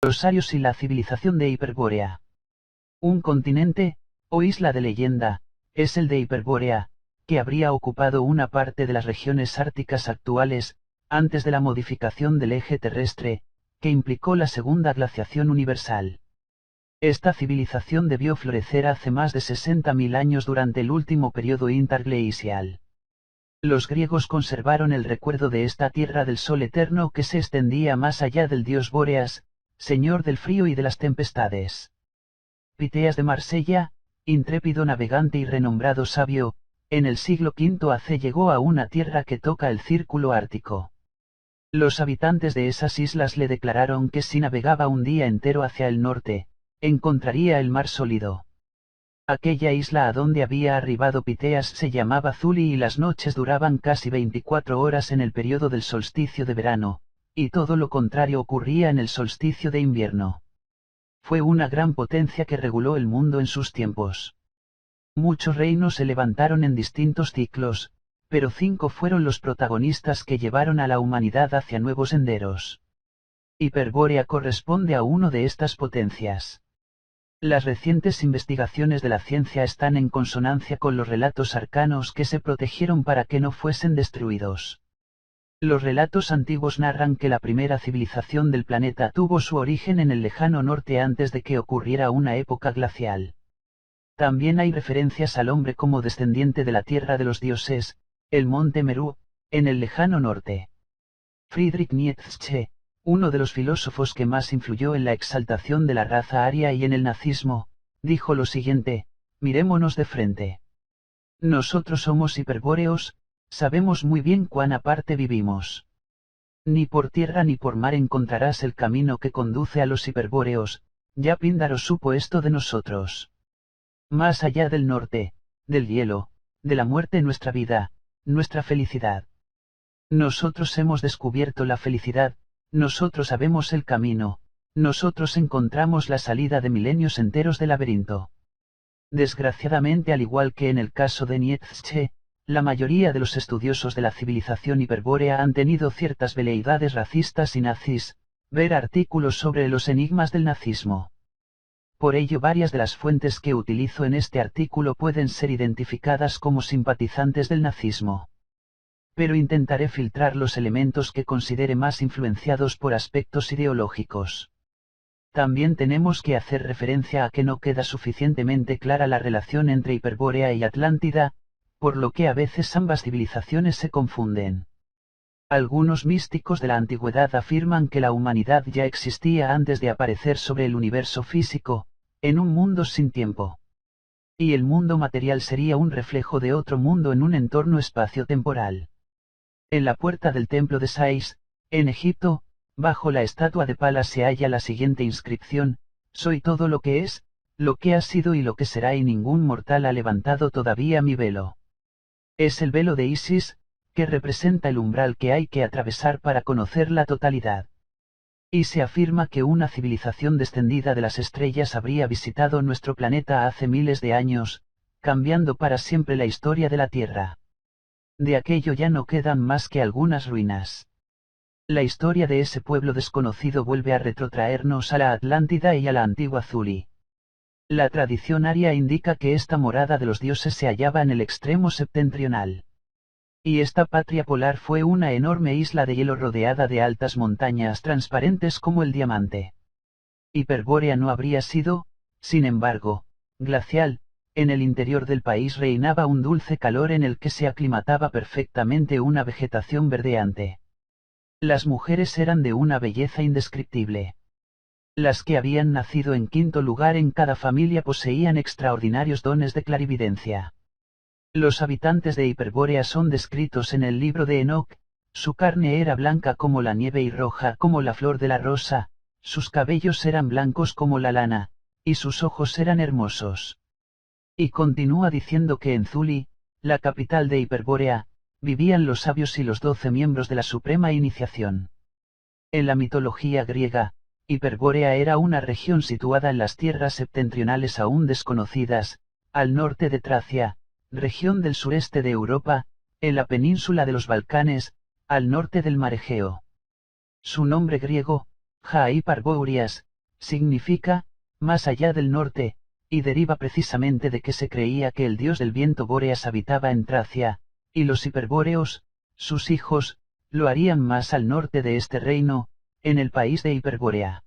Los arios y la civilización de Hiperbórea. Un continente, o isla de leyenda, es el de Hiperbórea, que habría ocupado una parte de las regiones árticas actuales, antes de la modificación del eje terrestre, que implicó la segunda glaciación universal. Esta civilización debió florecer hace más de 60.000 años durante el último periodo interglacial. Los griegos conservaron el recuerdo de esta tierra del sol eterno que se extendía más allá del dios Bóreas, señor del frío y de las tempestades. Piteas de Marsella, intrépido navegante y renombrado sabio, en el siglo V AC llegó a una tierra que toca el círculo ártico. Los habitantes de esas islas le declararon que si navegaba un día entero hacia el norte, encontraría el mar sólido. Aquella isla a donde había arribado Piteas se llamaba Zuli y las noches duraban casi 24 horas en el periodo del solsticio de verano, y todo lo contrario ocurría en el solsticio de invierno. Fue una gran potencia que reguló el mundo en sus tiempos. Muchos reinos se levantaron en distintos ciclos, pero 5 fueron los protagonistas que llevaron a la humanidad hacia nuevos senderos. Hiperbórea corresponde a uno de estas potencias. Las recientes investigaciones de la ciencia están en consonancia con los relatos arcanos que se protegieron para que no fuesen destruidos. Los relatos antiguos narran que la primera civilización del planeta tuvo su origen en el lejano norte antes de que ocurriera una época glacial. También hay referencias al hombre como descendiente de la tierra de los dioses, el monte Meru, en el lejano norte. Friedrich Nietzsche, uno de los filósofos que más influyó en la exaltación de la raza aria y en el nazismo, dijo lo siguiente: mirémonos de frente. Nosotros somos hiperbóreos, sabemos muy bien cuán aparte vivimos. Ni por tierra ni por mar encontrarás el camino que conduce a los hiperbóreos, ya Píndaro supo esto de nosotros. Más allá del norte, del hielo, de la muerte nuestra vida, nuestra felicidad. Nosotros hemos descubierto la felicidad, nosotros sabemos el camino, nosotros encontramos la salida de milenios enteros del laberinto. Desgraciadamente, al igual que en el caso de Nietzsche, la mayoría de los estudiosos de la civilización hiperbórea han tenido ciertas veleidades racistas y nazis, ver artículos sobre los enigmas del nazismo. Por ello, varias de las fuentes que utilizo en este artículo pueden ser identificadas como simpatizantes del nazismo. Pero intentaré filtrar los elementos que considere más influenciados por aspectos ideológicos. También tenemos que hacer referencia a que no queda suficientemente clara la relación entre Hiperbórea y Atlántida, por lo que a veces ambas civilizaciones se confunden. Algunos místicos de la antigüedad afirman que la humanidad ya existía antes de aparecer sobre el universo físico, en un mundo sin tiempo. Y el mundo material sería un reflejo de otro mundo en un entorno espacio-temporal. En la puerta del templo de Sais, en Egipto, bajo la estatua de Palas se halla la siguiente inscripción: soy todo lo que es, lo que ha sido y lo que será, y ningún mortal ha levantado todavía mi velo. Es el velo de Isis, que representa el umbral que hay que atravesar para conocer la totalidad. Y se afirma que una civilización descendida de las estrellas habría visitado nuestro planeta hace miles de años, cambiando para siempre la historia de la Tierra. De aquello ya no quedan más que algunas ruinas. La historia de ese pueblo desconocido vuelve a retrotraernos a la Atlántida y a la antigua Zuli. La tradición aria indica que esta morada de los dioses se hallaba en el extremo septentrional. Y esta patria polar fue una enorme isla de hielo rodeada de altas montañas transparentes como el diamante. Hiperbórea no habría sido, sin embargo, glacial. En el interior del país reinaba un dulce calor en el que se aclimataba perfectamente una vegetación verdeante. Las mujeres eran de una belleza indescriptible. Las que habían nacido en quinto lugar en cada familia poseían extraordinarios dones de clarividencia. Los habitantes de Hiperbórea son descritos en el libro de Enoc: su carne era blanca como la nieve y roja como la flor de la rosa, sus cabellos eran blancos como la lana, y sus ojos eran hermosos. Y continúa diciendo que en Zuli, la capital de Hiperbórea, vivían los sabios y los 12 miembros de la suprema iniciación. En la mitología griega, Hiperbórea era una región situada en las tierras septentrionales aún desconocidas, al norte de Tracia, región del sureste de Europa, en la península de los Balcanes, al norte del mar Egeo. Su nombre griego, Hyperboreas, significa, más allá del norte, y deriva precisamente de que se creía que el dios del viento Bóreas habitaba en Tracia, y los hiperbóreos, sus hijos, lo harían más al norte de este reino, en el país de Hiperbórea.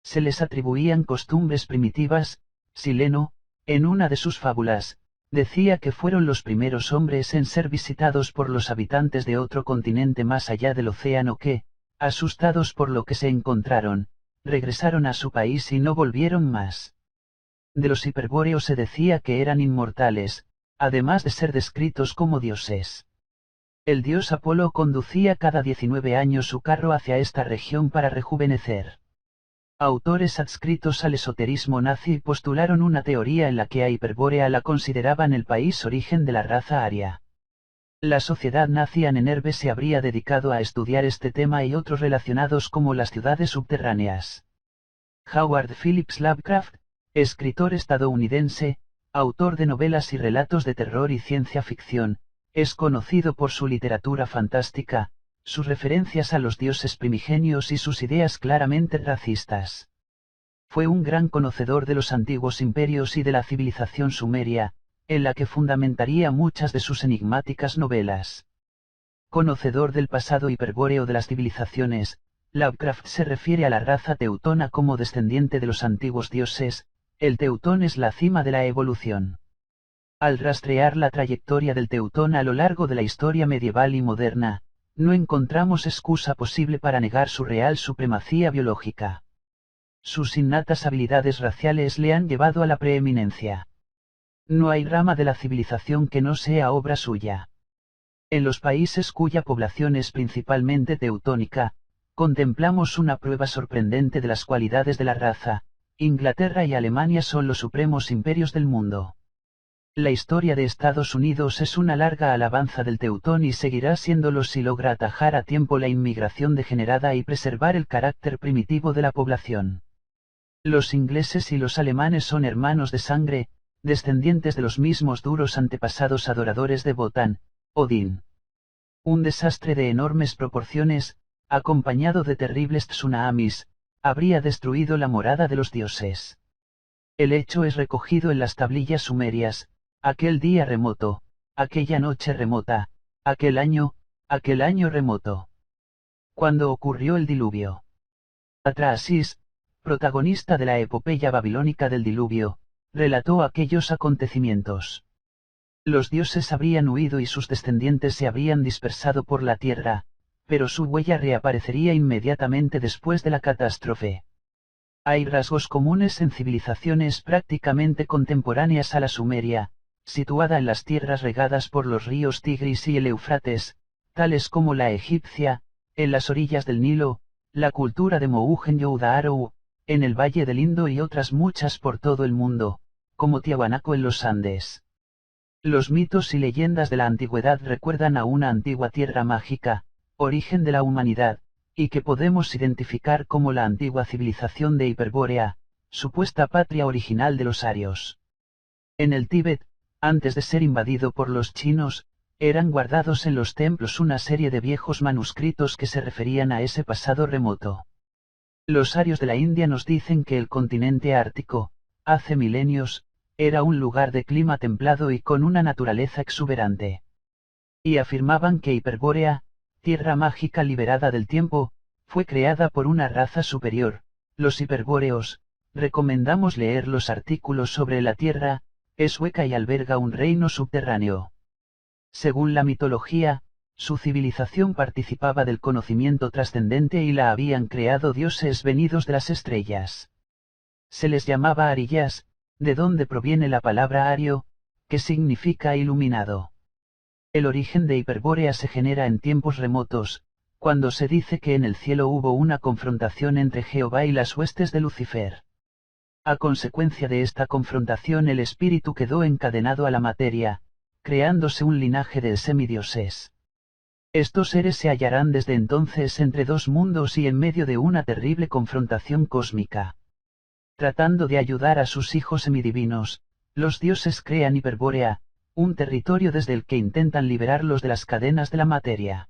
Se les atribuían costumbres primitivas. Sileno, en una de sus fábulas, decía que fueron los primeros hombres en ser visitados por los habitantes de otro continente más allá del océano que, asustados por lo que se encontraron, regresaron a su país y no volvieron más. De los hiperbóreos se decía que eran inmortales, además de ser descritos como dioses. El dios Apolo conducía cada 19 años su carro hacia esta región para rejuvenecer. Autores adscritos al esoterismo nazi postularon una teoría en la que a Hiperbórea la consideraban el país origen de la raza aria. La sociedad nazi en Enerve se habría dedicado a estudiar este tema y otros relacionados como las ciudades subterráneas. Howard Phillips Lovecraft, escritor estadounidense, autor de novelas y relatos de terror y ciencia ficción, es conocido por su literatura fantástica, sus referencias a los dioses primigenios y sus ideas claramente racistas. Fue un gran conocedor de los antiguos imperios y de la civilización sumeria, en la que fundamentaría muchas de sus enigmáticas novelas. Conocedor del pasado hiperbóreo de las civilizaciones, Lovecraft se refiere a la raza teutona como descendiente de los antiguos dioses. El teutón es la cima de la evolución. Al rastrear la trayectoria del teutón a lo largo de la historia medieval y moderna, no encontramos excusa posible para negar su real supremacía biológica. Sus innatas habilidades raciales le han llevado a la preeminencia. No hay rama de la civilización que no sea obra suya. En los países cuya población es principalmente teutónica, contemplamos una prueba sorprendente de las cualidades de la raza. Inglaterra y Alemania son los supremos imperios del mundo. La historia de Estados Unidos es una larga alabanza del teutón y seguirá siéndolo si logra atajar a tiempo la inmigración degenerada y preservar el carácter primitivo de la población. Los ingleses y los alemanes son hermanos de sangre, descendientes de los mismos duros antepasados adoradores de Wotan, Odín. Un desastre de enormes proporciones, acompañado de terribles tsunamis, habría destruido la morada de los dioses. El hecho es recogido en las tablillas sumerias. Aquel día remoto, aquella noche remota, aquel año remoto. Cuando ocurrió el diluvio. Atrahasis, protagonista de la epopeya babilónica del diluvio, relató aquellos acontecimientos. Los dioses habrían huido y sus descendientes se habrían dispersado por la tierra, pero su huella reaparecería inmediatamente después de la catástrofe. Hay rasgos comunes en civilizaciones prácticamente contemporáneas a la sumeria, situada en las tierras regadas por los ríos Tigris y el Éufrates, tales como la egipcia, en las orillas del Nilo, la cultura de Mohenjo-Daro, en el Valle del Indo y otras muchas por todo el mundo, como Tiahuanaco en los Andes. Los mitos y leyendas de la antigüedad recuerdan a una antigua tierra mágica, origen de la humanidad, y que podemos identificar como la antigua civilización de Hiperbórea, supuesta patria original de los arios. En el Tíbet, antes de ser invadido por los chinos, eran guardados en los templos una serie de viejos manuscritos que se referían a ese pasado remoto. Los arios de la India nos dicen que el continente ártico, hace milenios, era un lugar de clima templado y con una naturaleza exuberante. Y afirmaban que Hiperbórea, tierra mágica liberada del tiempo, fue creada por una raza superior, los hiperbóreos. Recomendamos leer los artículos sobre la Tierra. Es hueca y alberga un reino subterráneo. Según la mitología, su civilización participaba del conocimiento trascendente y la habían creado dioses venidos de las estrellas. Se les llamaba Ariyas, de donde proviene la palabra ario, que significa iluminado. El origen de Hiperbórea se genera en tiempos remotos, cuando se dice que en el cielo hubo una confrontación entre Jehová y las huestes de Lucifer. A consecuencia de esta confrontación el espíritu quedó encadenado a la materia, creándose un linaje de semidioses. Estos seres se hallarán desde entonces entre dos mundos y en medio de una terrible confrontación cósmica. Tratando de ayudar a sus hijos semidivinos, los dioses crean Hiperbórea, un territorio desde el que intentan liberarlos de las cadenas de la materia.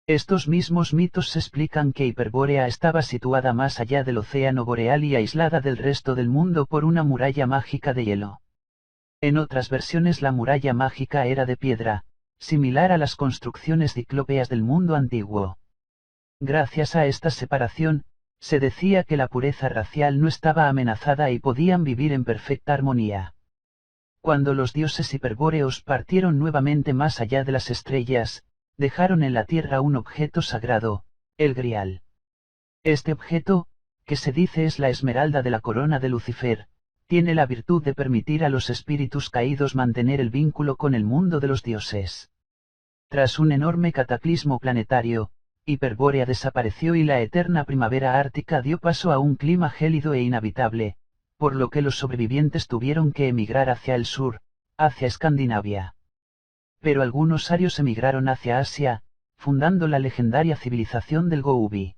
Estos mismos mitos explican que Hiperbórea estaba situada más allá del océano boreal y aislada del resto del mundo por una muralla mágica de hielo. En otras versiones la muralla mágica era de piedra, similar a las construcciones ciclópeas del mundo antiguo. Gracias a esta separación, se decía que la pureza racial no estaba amenazada y podían vivir en perfecta armonía. Cuando los dioses hiperbóreos partieron nuevamente más allá de las estrellas, dejaron en la tierra un objeto sagrado, el Grial. Este objeto, que se dice es la esmeralda de la corona de Lucifer, tiene la virtud de permitir a los espíritus caídos mantener el vínculo con el mundo de los dioses. Tras un enorme cataclismo planetario, Hiperbórea desapareció y la eterna primavera ártica dio paso a un clima gélido e inhabitable, por lo que los sobrevivientes tuvieron que emigrar hacia el sur, hacia Escandinavia. Pero algunos arios emigraron hacia Asia, fundando la legendaria civilización del Gobi.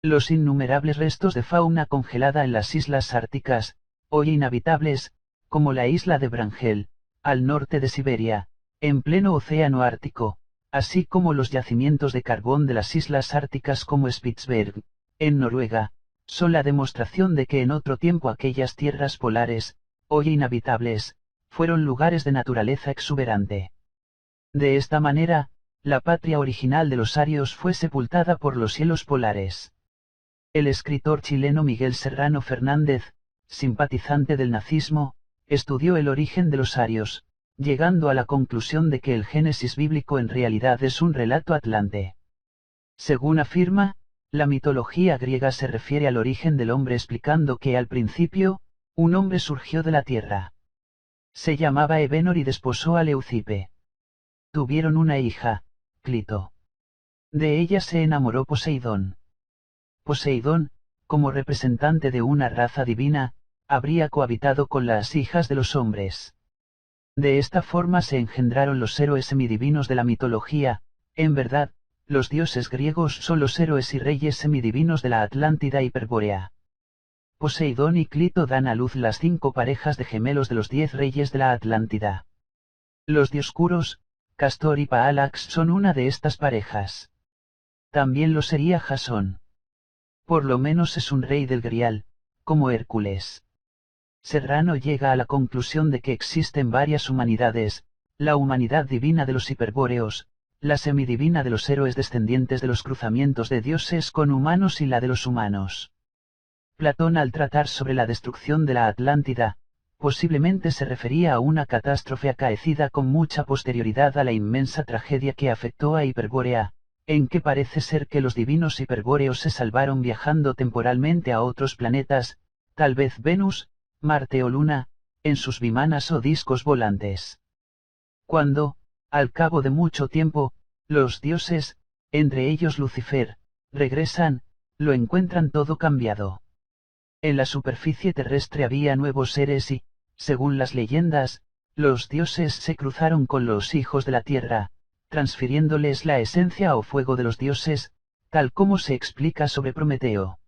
Los innumerables restos de fauna congelada en las islas árticas, hoy inhabitables, como la isla de Brangel, al norte de Siberia, en pleno océano ártico, así como los yacimientos de carbón de las islas árticas como Spitsberg, en Noruega, son la demostración de que en otro tiempo aquellas tierras polares, hoy inhabitables, fueron lugares de naturaleza exuberante. De esta manera, la patria original de los arios fue sepultada por los hielos polares. El escritor chileno Miguel Serrano Fernández, simpatizante del nazismo, estudió el origen de los arios, llegando a la conclusión de que el Génesis bíblico en realidad es un relato atlante. Según afirma, la mitología griega se refiere al origen del hombre explicando que al principio, un hombre surgió de la tierra. Se llamaba Evenor y desposó a Leucipe. Tuvieron una hija, Clito. De ella se enamoró Poseidón. Poseidón, como representante de una raza divina, habría cohabitado con las hijas de los hombres. De esta forma se engendraron los héroes semidivinos de la mitología. En verdad, los dioses griegos son los héroes y reyes semidivinos de la Atlántida hiperbórea. Poseidón y Clito dan a luz las 5 parejas de gemelos de los 10 reyes de la Atlántida. Los Dioscuros, Castor y Paalax son una de estas parejas. También lo sería Jasón. Por lo menos es un rey del Grial, como Hércules. Serrano llega a la conclusión de que existen varias humanidades, la humanidad divina de los hiperbóreos, la semidivina de los héroes descendientes de los cruzamientos de dioses con humanos y la de los humanos. Platón al tratar sobre la destrucción de la Atlántida, posiblemente se refería a una catástrofe acaecida con mucha posterioridad a la inmensa tragedia que afectó a Hiperbórea, en que parece ser que los divinos hiperbóreos se salvaron viajando temporalmente a otros planetas, tal vez Venus, Marte o Luna, en sus vimanas o discos volantes. Cuando, al cabo de mucho tiempo, los dioses, entre ellos Lucifer, regresan, lo encuentran todo cambiado. En la superficie terrestre había nuevos seres y, según las leyendas, los dioses se cruzaron con los hijos de la tierra, transfiriéndoles la esencia o fuego de los dioses, tal como se explica sobre Prometeo.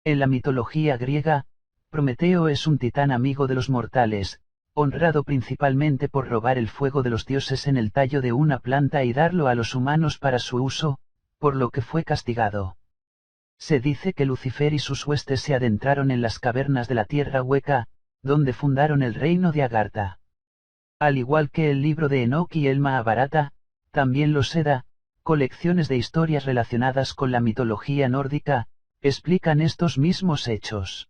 En la mitología griega, Prometeo es un titán amigo de los mortales, honrado principalmente por robar el fuego de los dioses en el tallo de una planta y darlo a los humanos para su uso, por lo que fue castigado. Se dice que Lucifer y sus huestes se adentraron en las cavernas de la tierra hueca, donde fundaron el reino de Agartha. Al igual que el libro de Enoch y el Mahabharata, también los Edda, colecciones de historias relacionadas con la mitología nórdica, explican estos mismos hechos.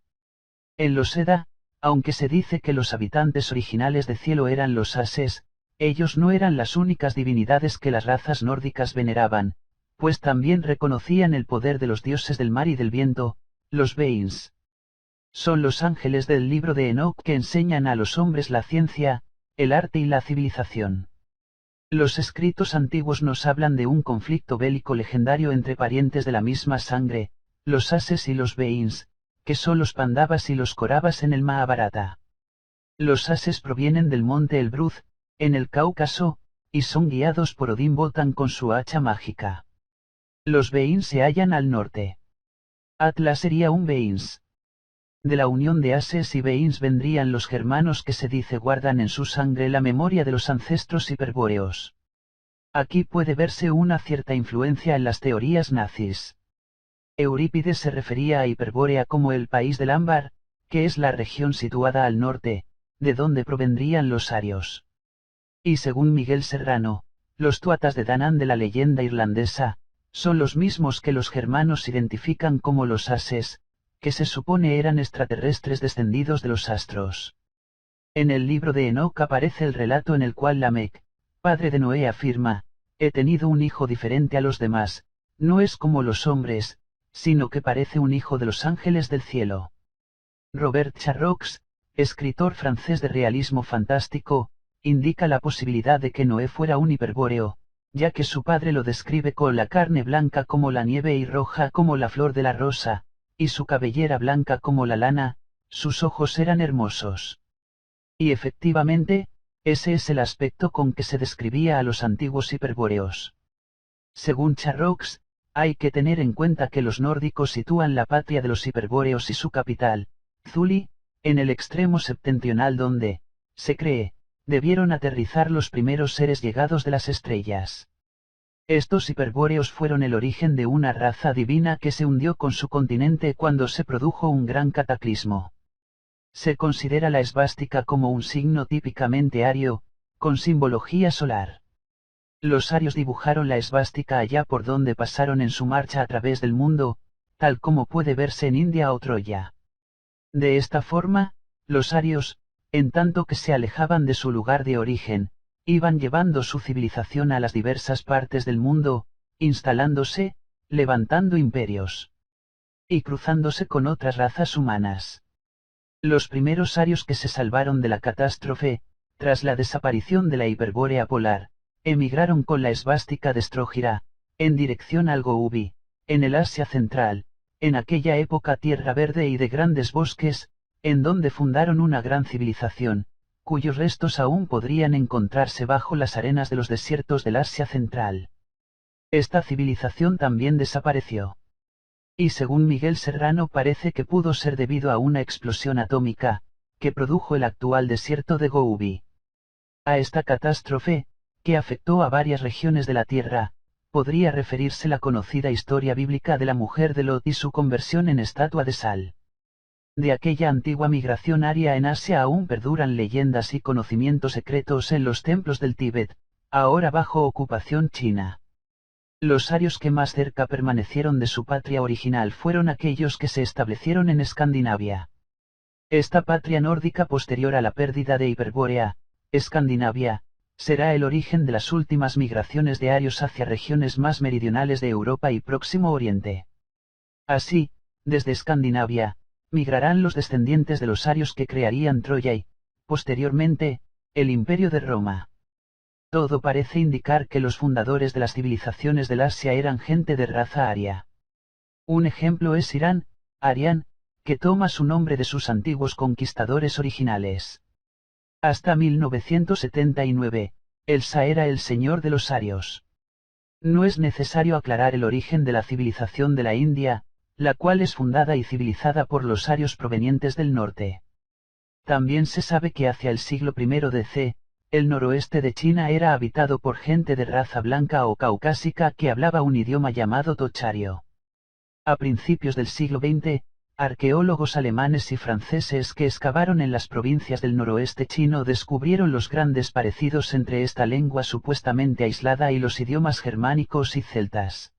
En los Edda, aunque se dice que los habitantes originales de cielo eran los Ases, ellos no eran las únicas divinidades que las razas nórdicas veneraban, pues también reconocían el poder de los dioses del mar y del viento, los Veins. Son los ángeles del libro de Enoch que enseñan a los hombres la ciencia, el arte y la civilización. Los escritos antiguos nos hablan de un conflicto bélico legendario entre parientes de la misma sangre, los Ases y los Veins, que son los Pandavas y los Kauravas en el Mahabharata. Los Ases provienen del monte Elbruz, en el Cáucaso, y son guiados por Odín Wotan con su hacha mágica. Los Veins se hallan al norte. Atlas sería un Veins. De la unión de Ases y Veins vendrían los germanos que se dice guardan en su sangre la memoria de los ancestros hiperbóreos. Aquí puede verse una cierta influencia en las teorías nazis. Eurípides se refería a Hiperbórea como el país del ámbar, que es la región situada al norte, de donde provendrían los arios. Y según Miguel Serrano, los tuatas de Danann de la leyenda irlandesa, son los mismos que los germanos identifican como los ases, que se supone eran extraterrestres descendidos de los astros. En el libro de Enoc aparece el relato en el cual Lamec, padre de Noé, afirma: he tenido un hijo diferente a los demás, no es como los hombres, sino que parece un hijo de los ángeles del cielo. Robert Charroux, escritor francés de realismo fantástico, indica la posibilidad de que Noé fuera un hiperbóreo, ya que su padre lo describe con la carne blanca como la nieve y roja como la flor de la rosa, y su cabellera blanca como la lana, sus ojos eran hermosos. Y efectivamente, ese es el aspecto con que se describía a los antiguos hiperbóreos. Según Charroux, hay que tener en cuenta que los nórdicos sitúan la patria de los hiperbóreos y su capital, Thule, en el extremo septentrional donde, se cree, debieron aterrizar los primeros seres llegados de las estrellas. Estos hiperbóreos fueron el origen de una raza divina que se hundió con su continente cuando se produjo un gran cataclismo. Se considera la esvástica como un signo típicamente ario, con simbología solar. Los arios dibujaron la esvástica allá por donde pasaron en su marcha a través del mundo, tal como puede verse en India o Troya. De esta forma, los arios, en tanto que se alejaban de su lugar de origen, iban llevando su civilización a las diversas partes del mundo, instalándose, levantando imperios y cruzándose con otras razas humanas. Los primeros arios que se salvaron de la catástrofe, tras la desaparición de la hiperbórea polar, emigraron con la esvástica de Strógira, en dirección al Gobi, en el Asia Central, en aquella época tierra verde y de grandes bosques, en donde fundaron una gran civilización, cuyos restos aún podrían encontrarse bajo las arenas de los desiertos del Asia Central. Esta civilización también desapareció. Y según Miguel Serrano parece que pudo ser debido a una explosión atómica, que produjo el actual desierto de Gobi. A esta catástrofe, que afectó a varias regiones de la Tierra, podría referirse la conocida historia bíblica de la mujer de Lot y su conversión en estatua de sal. De aquella antigua migración aria en Asia aún perduran leyendas y conocimientos secretos en los templos del Tíbet, ahora bajo ocupación china. Los arios que más cerca permanecieron de su patria original fueron aquellos que se establecieron en Escandinavia. Esta patria nórdica posterior a la pérdida de Hiperbórea, Escandinavia, será el origen de las últimas migraciones de arios hacia regiones más meridionales de Europa y Próximo Oriente. Así, desde Escandinavia, migrarán los descendientes de los arios que crearían Troya y, posteriormente, el Imperio de Roma. Todo parece indicar que los fundadores de las civilizaciones del Asia eran gente de raza aria. Un ejemplo es Irán, Arián, que toma su nombre de sus antiguos conquistadores originales. Hasta 1979, Elsa era el señor de los arios. No es necesario aclarar el origen de la civilización de la India, la cual es fundada y civilizada por los arios provenientes del norte. También se sabe que hacia el siglo I d.C., el noroeste de China era habitado por gente de raza blanca o caucásica que hablaba un idioma llamado tochario. A principios del siglo XX, arqueólogos alemanes y franceses que excavaron en las provincias del noroeste chino descubrieron los grandes parecidos entre esta lengua supuestamente aislada y los idiomas germánicos y celtas.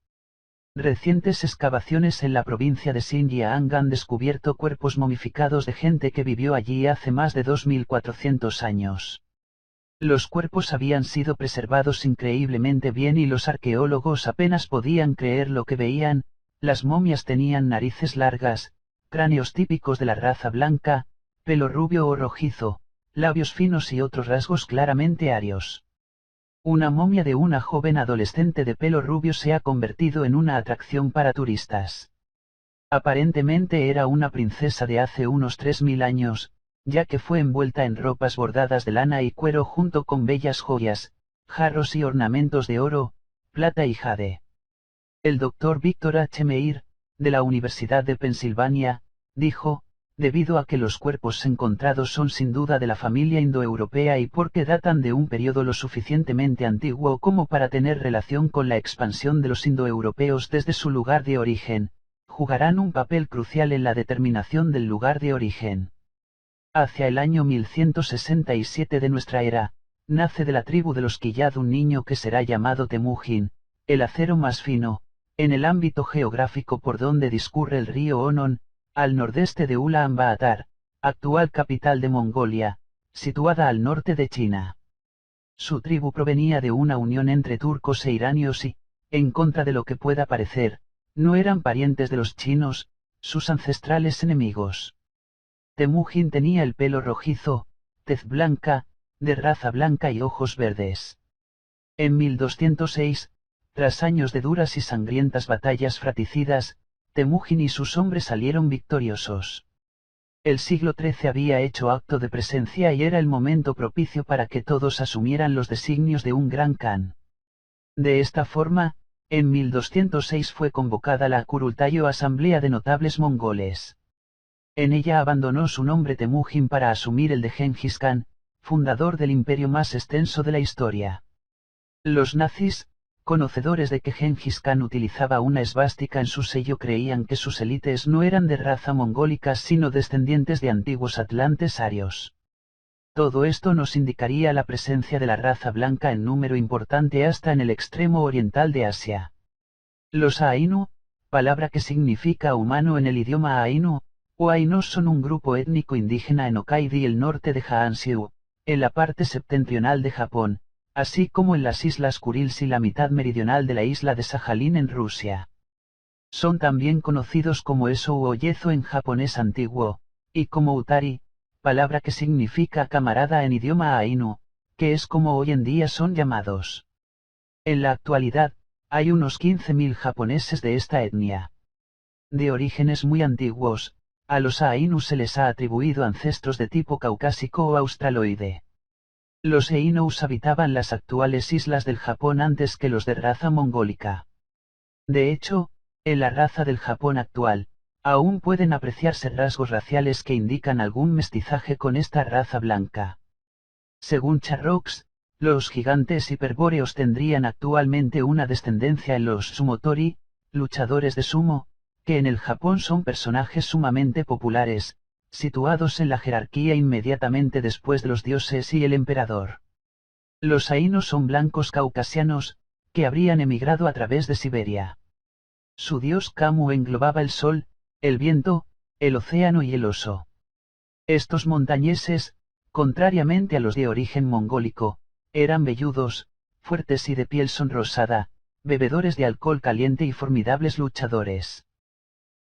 Recientes excavaciones en la provincia de Xinjiang han descubierto cuerpos momificados de gente que vivió allí hace más de 2400 años. Los cuerpos habían sido preservados increíblemente bien y los arqueólogos apenas podían creer lo que veían. Las momias tenían narices largas, cráneos típicos de la raza blanca, pelo rubio o rojizo, labios finos y otros rasgos claramente arios. Una momia de una joven adolescente de pelo rubio se ha convertido en una atracción para turistas. Aparentemente era una princesa de hace unos 3000 años, ya que fue envuelta en ropas bordadas de lana y cuero junto con bellas joyas, jarros y ornamentos de oro, plata y jade. El doctor Víctor H. Meir, de la Universidad de Pensilvania, dijo: debido a que los cuerpos encontrados son sin duda de la familia indoeuropea y porque datan de un periodo lo suficientemente antiguo como para tener relación con la expansión de los indoeuropeos desde su lugar de origen, jugarán un papel crucial en la determinación del lugar de origen. Hacia el año 1167 de nuestra era, nace de la tribu de los Quillad un niño que será llamado Temujin, el acero más fino, en el ámbito geográfico por donde discurre el río Onon, al nordeste de Ulan Baatar, actual capital de Mongolia, situada al norte de China. Su tribu provenía de una unión entre turcos e iranios y, en contra de lo que pueda parecer, no eran parientes de los chinos, sus ancestrales enemigos. Temujin tenía el pelo rojizo, tez blanca, de raza blanca y ojos verdes. En 1206, tras años de duras y sangrientas batallas fratricidas, Temujin y sus hombres salieron victoriosos. El siglo XIII había hecho acto de presencia y era el momento propicio para que todos asumieran los designios de un gran Khan. De esta forma, en 1206 fue convocada la Kurultayo Asamblea de Notables Mongoles. En ella abandonó su nombre Temujin para asumir el de Genghis Khan, fundador del imperio más extenso de la historia. Los nazis, conocedores de que Genghis Khan utilizaba una esvástica en su sello, creían que sus élites no eran de raza mongólica sino descendientes de antiguos atlantes arios. Todo esto nos indicaría la presencia de la raza blanca en número importante hasta en el extremo oriental de Asia. Los Ainu, palabra que significa humano en el idioma Ainu, o Ainos, son un grupo étnico indígena en Hokkaido y el norte de Honshu, en la parte septentrional de Japón, así como en las islas Kurils y la mitad meridional de la isla de Sajalín en Rusia. Son también conocidos como Eso u Oyezo en japonés antiguo, y como Utari, palabra que significa camarada en idioma Ainu, que es como hoy en día son llamados. En la actualidad, hay unos 15.000 japoneses de esta etnia. De orígenes muy antiguos, a los Ainu se les ha atribuido ancestros de tipo caucásico o australoide. Los Ainus habitaban las actuales islas del Japón antes que los de raza mongólica. De hecho, en la raza del Japón actual, aún pueden apreciarse rasgos raciales que indican algún mestizaje con esta raza blanca. Según Charrox, los gigantes hiperbóreos tendrían actualmente una descendencia en los sumotori, luchadores de sumo, que en el Japón son personajes sumamente populares, situados en la jerarquía inmediatamente después de los dioses y el emperador. Los Ainos son blancos caucasianos, que habrían emigrado a través de Siberia. Su dios Kamu englobaba el sol, el viento, el océano y el oso. Estos montañeses, contrariamente a los de origen mongólico, eran velludos, fuertes y de piel sonrosada, bebedores de alcohol caliente y formidables luchadores.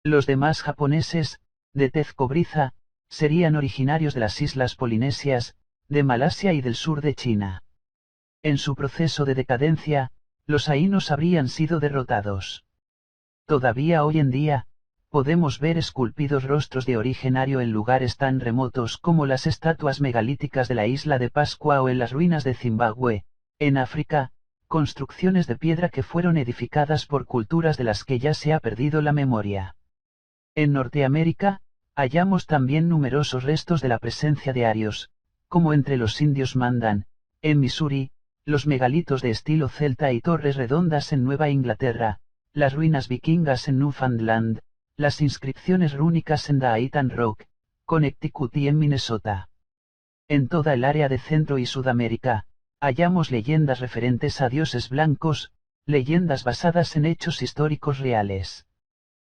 Los demás japoneses, de tez cobriza, serían originarios de las islas polinesias, de Malasia y del sur de China. En su proceso de decadencia, los Ainos habrían sido derrotados. Todavía hoy en día, podemos ver esculpidos rostros de origen ario en lugares tan remotos como las estatuas megalíticas de la isla de Pascua o en las ruinas de Zimbabue, en África, construcciones de piedra que fueron edificadas por culturas de las que ya se ha perdido la memoria. En Norteamérica, hallamos también numerosos restos de la presencia de arios, como entre los indios Mandan, en Missouri, los megalitos de estilo celta y torres redondas en Nueva Inglaterra, las ruinas vikingas en Newfoundland, las inscripciones rúnicas en Dahitan Rock, Connecticut y en Minnesota. En toda el área de Centro y Sudamérica, hallamos leyendas referentes a dioses blancos, leyendas basadas en hechos históricos reales.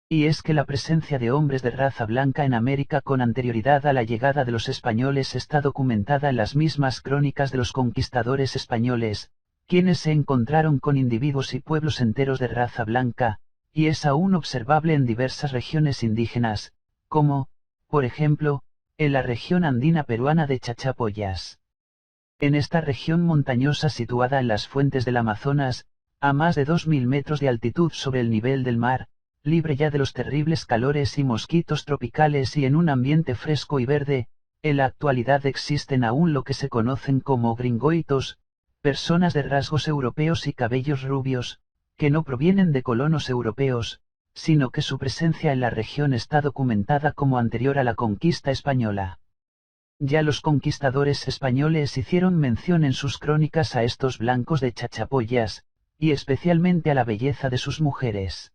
Y es que la presencia de hombres de raza blanca en América con anterioridad a la llegada de los españoles está documentada en las mismas crónicas de los conquistadores españoles, quienes se encontraron con individuos y pueblos enteros de raza blanca, y es aún observable en diversas regiones indígenas, como, por ejemplo, en la región andina peruana de Chachapoyas. En esta región montañosa situada en las fuentes del Amazonas, a más de 2.000 metros de altitud sobre el nivel del mar, libre ya de los terribles calores y mosquitos tropicales y en un ambiente fresco y verde, en la actualidad existen aún lo que se conocen como gringoitos, personas de rasgos europeos y cabellos rubios, que no provienen de colonos europeos, sino que su presencia en la región está documentada como anterior a la conquista española. Ya los conquistadores españoles hicieron mención en sus crónicas a estos blancos de Chachapoyas, y especialmente a la belleza de sus mujeres.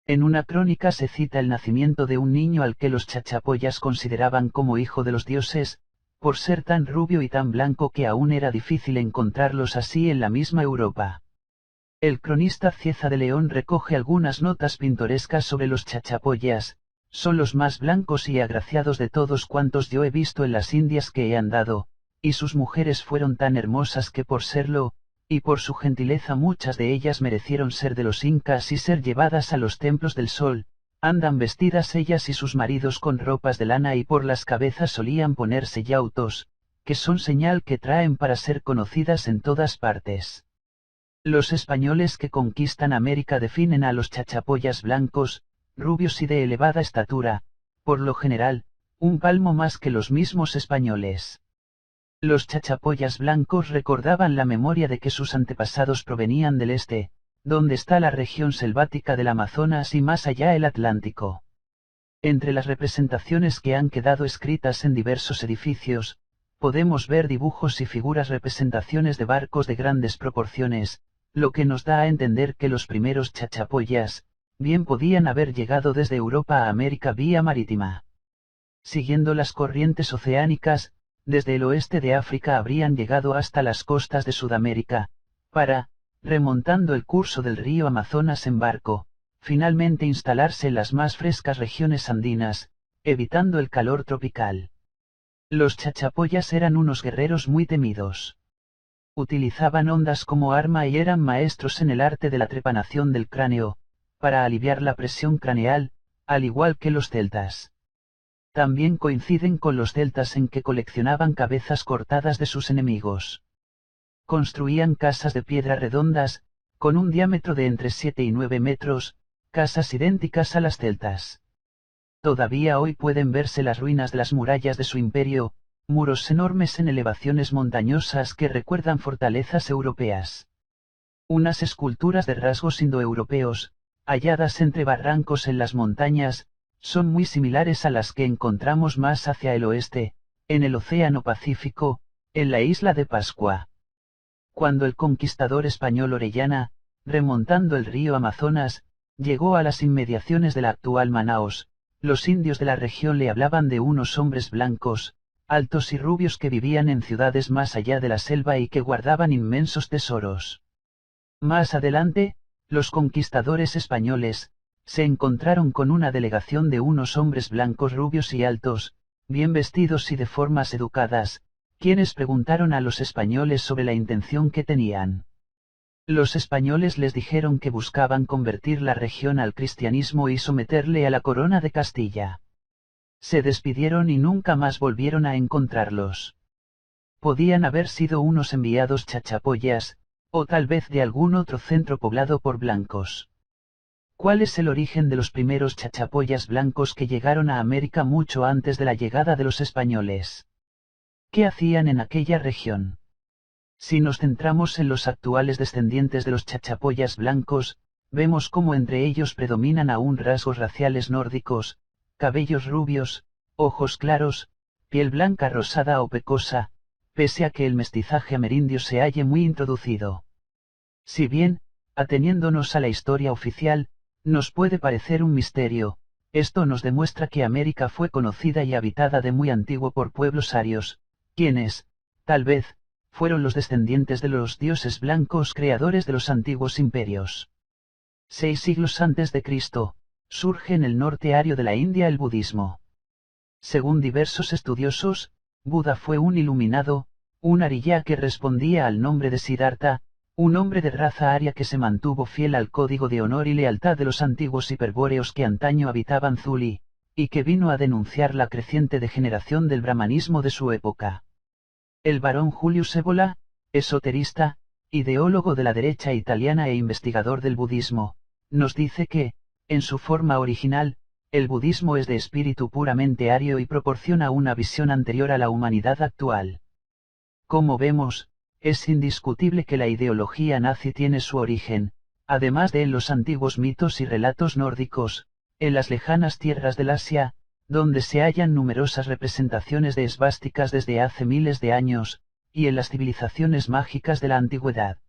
En una crónica se cita el nacimiento de un niño al que los Chachapoyas consideraban como hijo de los dioses, por ser tan rubio y tan blanco que aún era difícil encontrarlos así en la misma Europa. El cronista Cieza de León recoge algunas notas pintorescas sobre los Chachapoyas: son los más blancos y agraciados de todos cuantos yo he visto en las Indias que he andado, y sus mujeres fueron tan hermosas que por serlo, y por su gentileza muchas de ellas merecieron ser de los incas y ser llevadas a los templos del sol. Andan vestidas ellas y sus maridos con ropas de lana y por las cabezas solían ponerse yautos, que son señal que traen para ser conocidas en todas partes. Los españoles que conquistan América definen a los Chachapoyas blancos, rubios y de elevada estatura, por lo general, un palmo más que los mismos españoles. Los Chachapoyas blancos recordaban la memoria de que sus antepasados provenían del este, donde está la región selvática del Amazonas y más allá el Atlántico. Entre las representaciones que han quedado escritas en diversos edificios, podemos ver dibujos y figuras representaciones de barcos de grandes proporciones, lo que nos da a entender que los primeros Chachapoyas, bien podían haber llegado desde Europa a América vía marítima. Siguiendo las corrientes oceánicas, desde el oeste de África habrían llegado hasta las costas de Sudamérica, para, remontando el curso del río Amazonas en barco, finalmente instalarse en las más frescas regiones andinas, evitando el calor tropical. Los Chachapoyas eran unos guerreros muy temidos. Utilizaban ondas como arma y eran maestros en el arte de la trepanación del cráneo, para aliviar la presión craneal, al igual que los celtas. También coinciden con los celtas en que coleccionaban cabezas cortadas de sus enemigos. Construían casas de piedra redondas, con un diámetro de entre 7 y 9 metros, casas idénticas a las celtas. Todavía hoy pueden verse las ruinas de las murallas de su imperio, muros enormes en elevaciones montañosas que recuerdan fortalezas europeas. Unas esculturas de rasgos indoeuropeos, halladas entre barrancos en las montañas, son muy similares a las que encontramos más hacia el oeste, en el Océano Pacífico, en la isla de Pascua. Cuando el conquistador español Orellana, remontando el río Amazonas, llegó a las inmediaciones de la actual Manaos, los indios de la región le hablaban de unos hombres blancos, altos y rubios que vivían en ciudades más allá de la selva y que guardaban inmensos tesoros. Más adelante, los conquistadores españoles, se encontraron con una delegación de unos hombres blancos rubios y altos, bien vestidos y de formas educadas, quienes preguntaron a los españoles sobre la intención que tenían. Los españoles les dijeron que buscaban convertir la región al cristianismo y someterle a la corona de Castilla. Se despidieron y nunca más volvieron a encontrarlos. Podían haber sido unos enviados Chachapoyas, o tal vez de algún otro centro poblado por blancos. ¿Cuál es el origen de los primeros Chachapoyas blancos que llegaron a América mucho antes de la llegada de los españoles? ¿Qué hacían en aquella región? Si nos centramos en los actuales descendientes de los Chachapoyas blancos, vemos cómo entre ellos predominan aún rasgos raciales nórdicos, cabellos rubios, ojos claros, piel blanca rosada o pecosa, pese a que el mestizaje amerindio se halle muy introducido. Si bien, ateniéndonos a la historia oficial, nos puede parecer un misterio, esto nos demuestra que América fue conocida y habitada de muy antiguo por pueblos arios, quienes, tal vez, fueron los descendientes de los dioses blancos creadores de los antiguos imperios. 6 siglos antes de Cristo, surge en el norte ario de la India el budismo. Según diversos estudiosos, Buda fue un iluminado, un Ariya que respondía al nombre de Siddhartha, un hombre de raza aria que se mantuvo fiel al código de honor y lealtad de los antiguos hiperbóreos que antaño habitaban Zuli, y que vino a denunciar la creciente degeneración del brahmanismo de su época. El barón Julius Evola, esoterista, ideólogo de la derecha italiana e investigador del budismo, nos dice que, en su forma original, el budismo es de espíritu puramente ario y proporciona una visión anterior a la humanidad actual. Como vemos, es indiscutible que la ideología nazi tiene su origen, además de en los antiguos mitos y relatos nórdicos, en las lejanas tierras del Asia, donde se hallan numerosas representaciones de esvásticas desde hace miles de años, y en las civilizaciones mágicas de la antigüedad.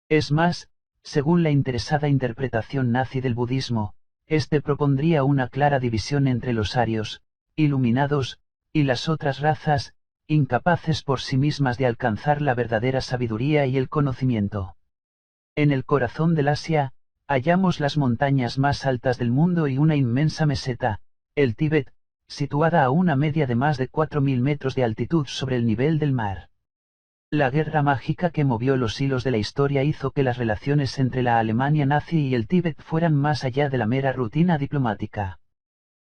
Es más, según la interesada interpretación nazi del budismo, este propondría una clara división entre los arios, iluminados, y las otras razas, incapaces por sí mismas de alcanzar la verdadera sabiduría y el conocimiento. En el corazón del Asia, hallamos las montañas más altas del mundo y una inmensa meseta, el Tíbet, situada a una media de más de 4.000 metros de altitud sobre el nivel del mar. La guerra mágica que movió los hilos de la historia hizo que las relaciones entre la Alemania nazi y el Tíbet fueran más allá de la mera rutina diplomática.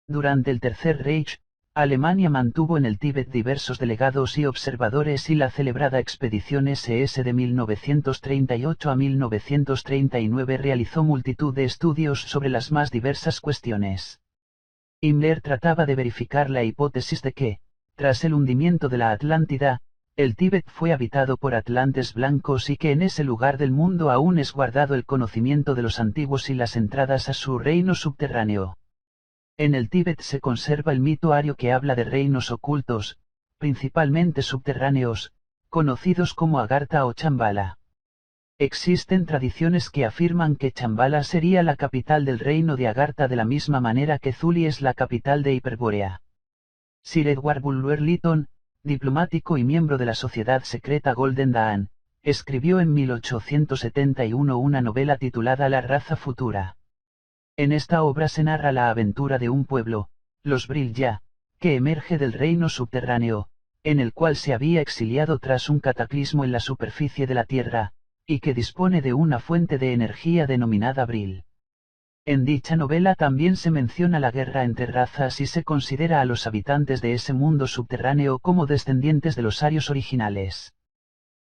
Durante el Tercer Reich, Alemania mantuvo en el Tíbet diversos delegados y observadores y la celebrada expedición SS de 1938 a 1939 realizó multitud de estudios sobre las más diversas cuestiones. Himmler trataba de verificar la hipótesis de que, tras el hundimiento de la Atlántida, el Tíbet fue habitado por atlantes blancos y que en ese lugar del mundo aún es guardado el conocimiento de los antiguos y las entradas a su reino subterráneo. En el Tíbet se conserva el mito ario que habla de reinos ocultos, principalmente subterráneos, conocidos como Agartha o Chambala. Existen tradiciones que afirman que Chambala sería la capital del reino de Agartha de la misma manera que Zuli es la capital de Hiperbórea. Sir Edward Bulwer-Lytton, diplomático y miembro de la sociedad secreta Golden Dawn, escribió en 1871 una novela titulada La raza futura. En esta obra se narra la aventura de un pueblo, los Brilya, que emerge del reino subterráneo, en el cual se había exiliado tras un cataclismo en la superficie de la Tierra, y que dispone de una fuente de energía denominada Bril. En dicha novela también se menciona la guerra entre razas y se considera a los habitantes de ese mundo subterráneo como descendientes de los arios originales.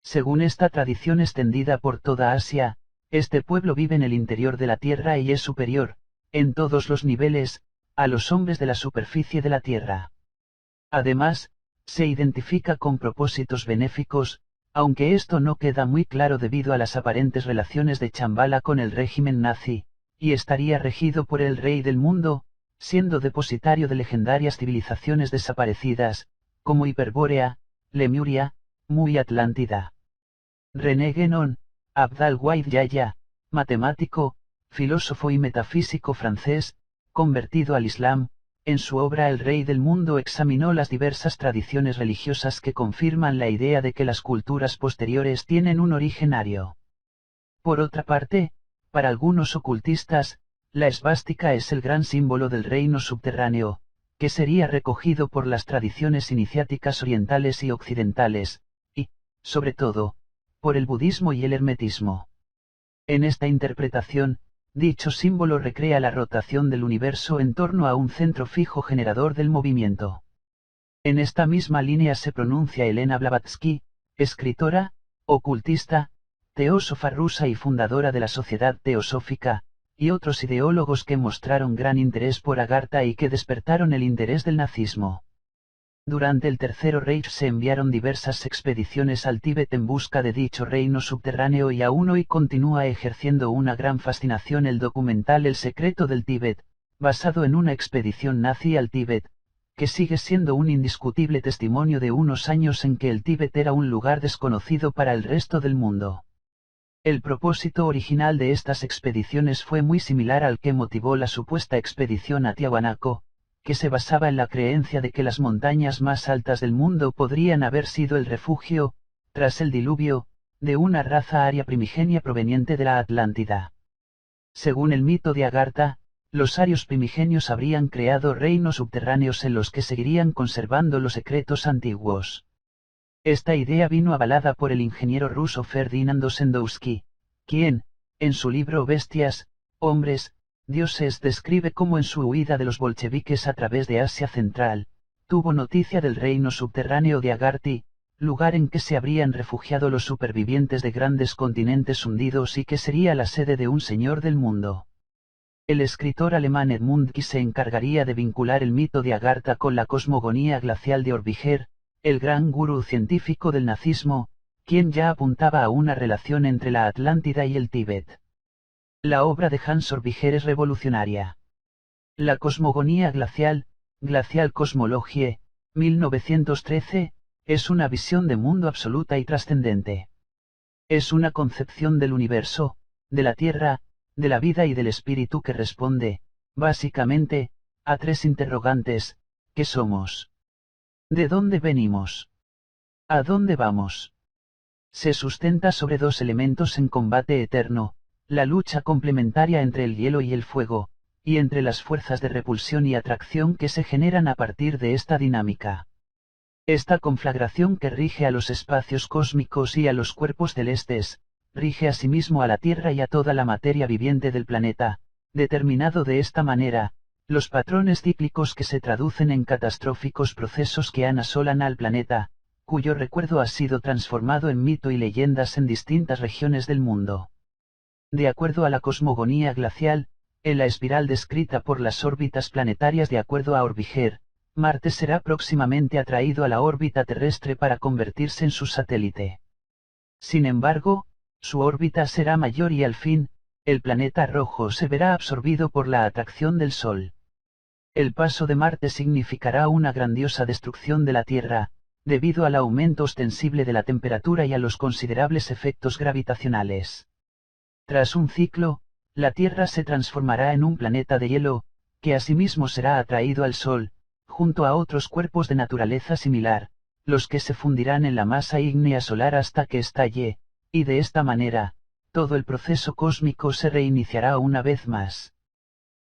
Según esta tradición extendida por toda Asia, este pueblo vive en el interior de la Tierra y es superior, en todos los niveles, a los hombres de la superficie de la Tierra. Además, se identifica con propósitos benéficos, aunque esto no queda muy claro debido a las aparentes relaciones de Chambala con el régimen nazi, y estaría regido por el rey del mundo, siendo depositario de legendarias civilizaciones desaparecidas, como Hiperbórea, Lemuria, Mu y Atlántida. René Guénon, Abdal-Wahid Yahya, matemático, filósofo y metafísico francés, convertido al Islam, en su obra El Rey del Mundo examinó las diversas tradiciones religiosas que confirman la idea de que las culturas posteriores tienen un origen ario. Por otra parte, para algunos ocultistas, la esvástica es el gran símbolo del reino subterráneo, que sería recogido por las tradiciones iniciáticas orientales y occidentales, y, sobre todo, por el budismo y el hermetismo. En esta interpretación, dicho símbolo recrea la rotación del universo en torno a un centro fijo generador del movimiento. En esta misma línea se pronuncia Elena Blavatsky, escritora, ocultista, teósofa rusa y fundadora de la Sociedad Teosófica, y otros ideólogos que mostraron gran interés por Agartha y que despertaron el interés del nazismo. Durante el Tercer Reich se enviaron diversas expediciones al Tíbet en busca de dicho reino subterráneo y aún hoy continúa ejerciendo una gran fascinación el documental El secreto del Tíbet, basado en una expedición nazi al Tíbet, que sigue siendo un indiscutible testimonio de unos años en que el Tíbet era un lugar desconocido para el resto del mundo. El propósito original de estas expediciones fue muy similar al que motivó la supuesta expedición a Tiahuanaco, que se basaba en la creencia de que las montañas más altas del mundo podrían haber sido el refugio, tras el diluvio, de una raza aria primigenia proveniente de la Atlántida. Según el mito de Agartha, los arios primigenios habrían creado reinos subterráneos en los que seguirían conservando los secretos antiguos. Esta idea vino avalada por el ingeniero ruso Ferdinand Ossendowski, quien, en su libro Bestias, Hombres, Dioses describe cómo en su huida de los bolcheviques a través de Asia Central, tuvo noticia del reino subterráneo de Agartha, lugar en que se habrían refugiado los supervivientes de grandes continentes hundidos y que sería la sede de un señor del mundo. El escritor alemán Edmund Keith se encargaría de vincular el mito de Agartha con la cosmogonía glacial de Orbiger, el gran gurú científico del nazismo, quien ya apuntaba a una relación entre la Atlántida y el Tíbet. La obra de Hans Orbiger es revolucionaria. La cosmogonía glacial, Glacial Cosmologie, 1913, es una visión de mundo absoluta y trascendente. Es una concepción del universo, de la Tierra, de la vida y del espíritu que responde, básicamente, a tres interrogantes: ¿qué somos? ¿De dónde venimos? ¿A dónde vamos? Se sustenta sobre dos elementos en combate eterno: la lucha complementaria entre el hielo y el fuego, y entre las fuerzas de repulsión y atracción que se generan a partir de esta dinámica. Esta conflagración que rige a los espacios cósmicos y a los cuerpos celestes, rige asimismo a la Tierra y a toda la materia viviente del planeta, determinado de esta manera, los patrones cíclicos que se traducen en catastróficos procesos que asolan al planeta, cuyo recuerdo ha sido transformado en mito y leyendas en distintas regiones del mundo. De acuerdo a la cosmogonía glacial, en la espiral descrita por las órbitas planetarias de acuerdo a Orbiger, Marte será próximamente atraído a la órbita terrestre para convertirse en su satélite. Sin embargo, su órbita será mayor y al fin, el planeta rojo se verá absorbido por la atracción del Sol. El paso de Marte significará una grandiosa destrucción de la Tierra, debido al aumento ostensible de la temperatura y a los considerables efectos gravitacionales. Tras un ciclo, la Tierra se transformará en un planeta de hielo, que asimismo será atraído al Sol, junto a otros cuerpos de naturaleza similar, los que se fundirán en la masa ígnea solar hasta que estalle, y de esta manera, todo el proceso cósmico se reiniciará una vez más.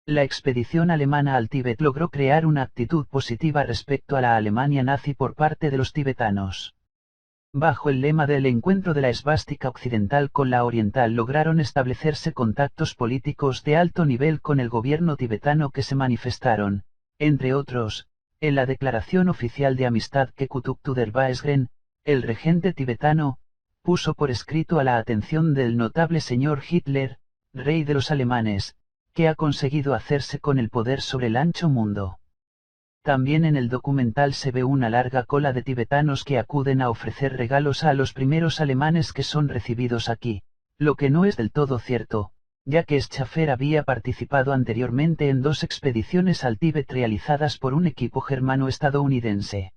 La expedición alemana al Tíbet logró crear una actitud positiva respecto a la Alemania nazi por parte de los tibetanos. Bajo el lema del encuentro de la esvástica occidental con la oriental lograron establecerse contactos políticos de alto nivel con el gobierno tibetano que se manifestaron, entre otros, en la declaración oficial de amistad que Kutup Baesgren, el regente tibetano, puso por escrito a la atención del notable señor Hitler, rey de los alemanes, que ha conseguido hacerse con el poder sobre el ancho mundo. También en el documental se ve una larga cola de tibetanos que acuden a ofrecer regalos a los primeros alemanes que son recibidos aquí, lo que no es del todo cierto, ya que Schaffer había participado anteriormente en 2 expediciones al Tíbet realizadas por un equipo germano-estadounidense.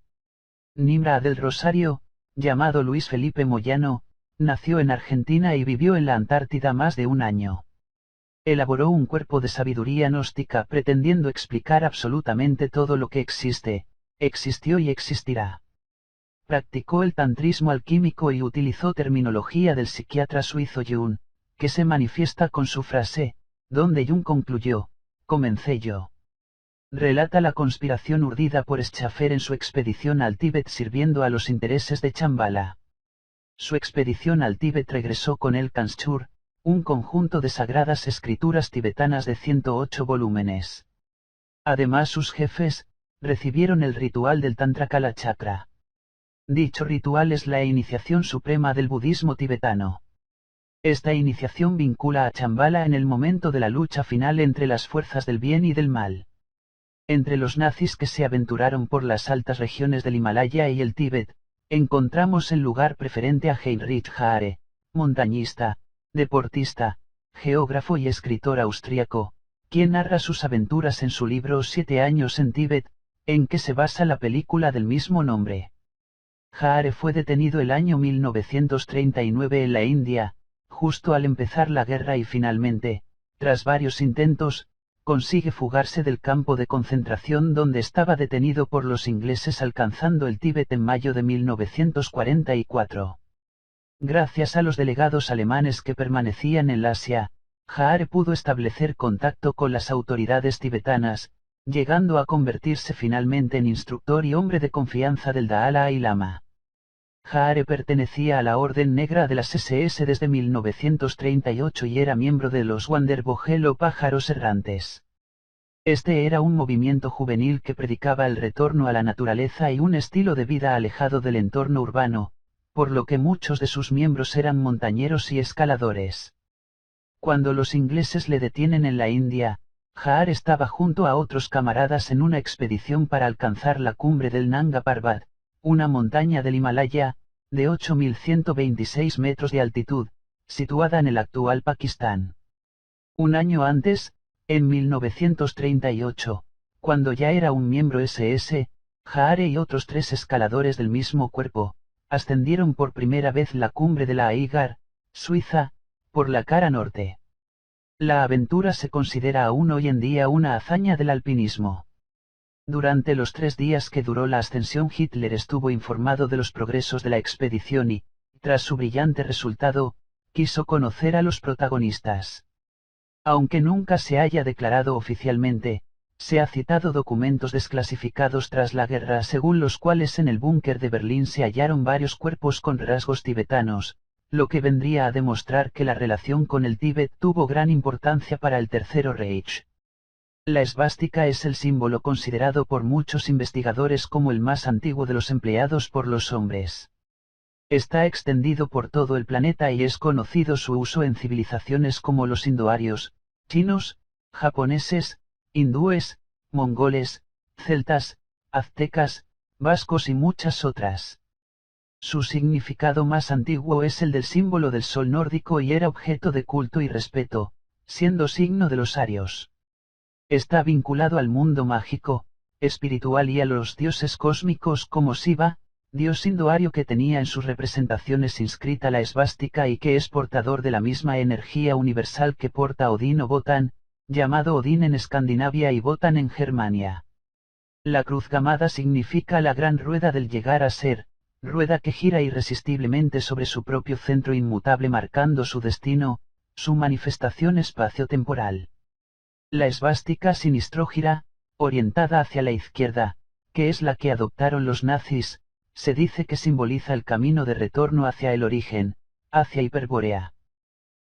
Nimra del Rosario, llamado Luis Felipe Moyano, nació en Argentina y vivió en la Antártida más de un año. Elaboró un cuerpo de sabiduría gnóstica pretendiendo explicar absolutamente todo lo que existe, existió y existirá. Practicó el tantrismo alquímico y utilizó terminología del psiquiatra suizo Jung, que se manifiesta con su frase, donde Jung concluyó: comencé yo. Relata la conspiración urdida por Schaffer en su expedición al Tíbet sirviendo a los intereses de Chambala. Su expedición al Tíbet regresó con el Kanschur, un conjunto de sagradas escrituras tibetanas de 108 volúmenes. Además sus jefes, recibieron el ritual del Tantra Kala Chakra. Dicho ritual es la iniciación suprema del budismo tibetano. Esta iniciación vincula a Chambala en el momento de la lucha final entre las fuerzas del bien y del mal. Entre los nazis que se aventuraron por las altas regiones del Himalaya y el Tíbet, encontramos el lugar preferente a Heinrich Haare, montañista, deportista, geógrafo y escritor austríaco, quien narra sus aventuras en su libro 7 años en Tíbet, en que se basa la película del mismo nombre. Haare fue detenido el año 1939 en la India, justo al empezar la guerra y finalmente, tras varios intentos, consigue fugarse del campo de concentración donde estaba detenido por los ingleses alcanzando el Tíbet en mayo de 1944. Gracias a los delegados alemanes que permanecían en Asia, Haare pudo establecer contacto con las autoridades tibetanas, llegando a convertirse finalmente en instructor y hombre de confianza del Dalai Lama. Haare pertenecía a la Orden Negra de las SS desde 1938 y era miembro de los Wandervogel o pájaros errantes. Este era un movimiento juvenil que predicaba el retorno a la naturaleza y un estilo de vida alejado del entorno urbano, por lo que muchos de sus miembros eran montañeros y escaladores. Cuando los ingleses le detienen en la India, Haare estaba junto a otros camaradas en una expedición para alcanzar la cumbre del Nanga Parbat, una montaña del Himalaya, de 8.126 metros de altitud, situada en el actual Pakistán. Un año antes, en 1938, cuando ya era un miembro SS, Jaare y otros 3 escaladores del mismo cuerpo, ascendieron por primera vez la cumbre de la Eigar, Suiza, por la cara norte. La aventura se considera aún hoy en día una hazaña del alpinismo. Durante los 3 días que duró la ascensión, Hitler estuvo informado de los progresos de la expedición y, tras su brillante resultado, quiso conocer a los protagonistas. Aunque nunca se haya declarado oficialmente, se ha citado documentos desclasificados tras la guerra según los cuales en el búnker de Berlín se hallaron varios cuerpos con rasgos tibetanos, lo que vendría a demostrar que la relación con el Tíbet tuvo gran importancia para el Tercer Reich. La esvástica es el símbolo considerado por muchos investigadores como el más antiguo de los empleados por los hombres. Está extendido por todo el planeta y es conocido su uso en civilizaciones como los indoarios, chinos, japoneses, hindúes, mongoles, celtas, aztecas, vascos y muchas otras. Su significado más antiguo es el del símbolo del sol nórdico y era objeto de culto y respeto, siendo signo de los arios. Está vinculado al mundo mágico, espiritual y a los dioses cósmicos como Shiva, dios indoario que tenía en sus representaciones inscrita la esvástica y que es portador de la misma energía universal que porta Odín o Wotan, llamado Odín en Escandinavia y Wotan en Germania. La cruz gamada significa la gran rueda del llegar a ser, rueda que gira irresistiblemente sobre su propio centro inmutable marcando su destino, su manifestación espacio-temporal. La esvástica sinistrógira, orientada hacia la izquierda, que es la que adoptaron los nazis, se dice que simboliza el camino de retorno hacia el origen, hacia Hiperbórea.